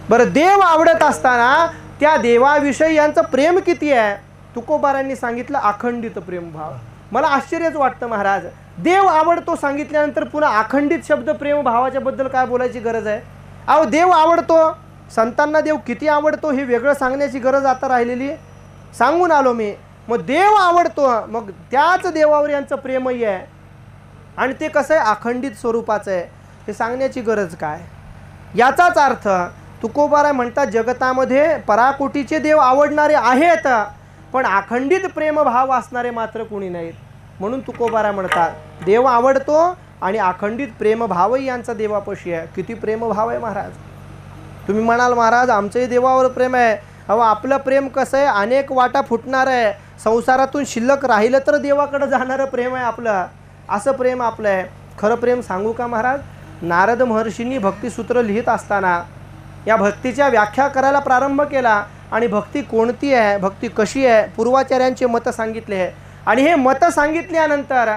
बरं देव आवडत असताना त्या देवाविषयी यांचं प्रेम किती आहे? तुकोबारांनी सांगितलं अखंडित प्रेम भाव. मला आश्चर्यच वाटतं महाराज, देव आवडतो सांगितल्यानंतर पुन्हा अखंडित शब्द प्रेम भावाच्या बद्दल काय बोलायची गरज आहे? अहो देव आवडतो, संतांना देव किती आवडतो हे वेगळं सांगण्याची गरज आता राहिलेली? सांगून आलो मी. मग देव आवडतो, मग त्याच देवावर यांचं प्रेमही आहे आणि ते कसं आहे, अखंडित स्वरूपाचं आहे, हे सांगण्याची गरज काय? याचाच अर्थ तुकोबाराय म्हणतात, जगतामध्ये पराकोटीचे देव आवडणारे आहेत, पण अखंडित प्रेमभाव असणारे मात्र कोणी नाहीत. म्हणून तुकोबाराय म्हणतात, देव आवडतो आणि अखंडित प्रेमभावही यांचा देवापाशी आहे. किती प्रेमभाव आहे महाराज. तुम्ही म्हणाल महाराज आमचंही देवावर प्रेम आहे. अहो आपलं प्रेम कसं आहे, अनेक वाटा फुटणार आहे, संसारातून शिल्लक राहिलं तर देवाकडे जाणारं प्रेम आहे आपलं, असं प्रेम आपलं आहे. खरं प्रेम सांगू का महाराज, नारद महर्षींनी भक्तिसूत्र लिहित असताना या भक्तीच्या व्याख्या करायला प्रारंभ केला आणि भक्ती कोणती आहे, भक्ती कशी आहे, पूर्वाचार्यांचे मतं सांगितले आहे. आणि हे मतं सांगितल्यानंतर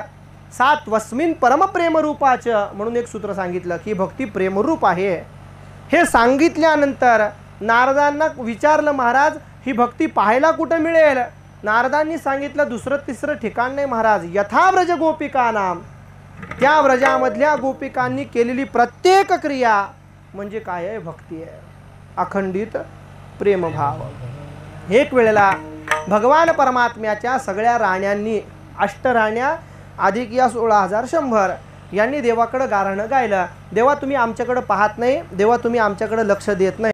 सात्वस्मिन् परमप्रेमरूपाचं म्हणून एक सूत्र सांगितलं की भक्ती प्रेमरूप आहे. हे सांगितल्यानंतर नारदांना विचारलं, महाराज ही भक्ती पाहायला कुठं मिळेल? नारदांनी सांगितलं, दुसरं तिसरं ठिकाण नाही महाराज, यथा व्रज गोपिका नाम, त्या व्रजामधल्या गोपिकांनी केलेली प्रत्येक क्रिया म्हणजे काय आहे, भक्ती आहे, अखंडित प्रेमभाव. एक वेळेला भगवान परमात्म्याच्या सगळ्या राण्यांनी, अष्टराण्या अधिक या 16,100 यांनी देवाकडं गारणं गायलं. देवा तुम्ही आमच्याकडं पाहत नाही, देवा तुम्ही आमच्याकडं लक्ष देत नाही.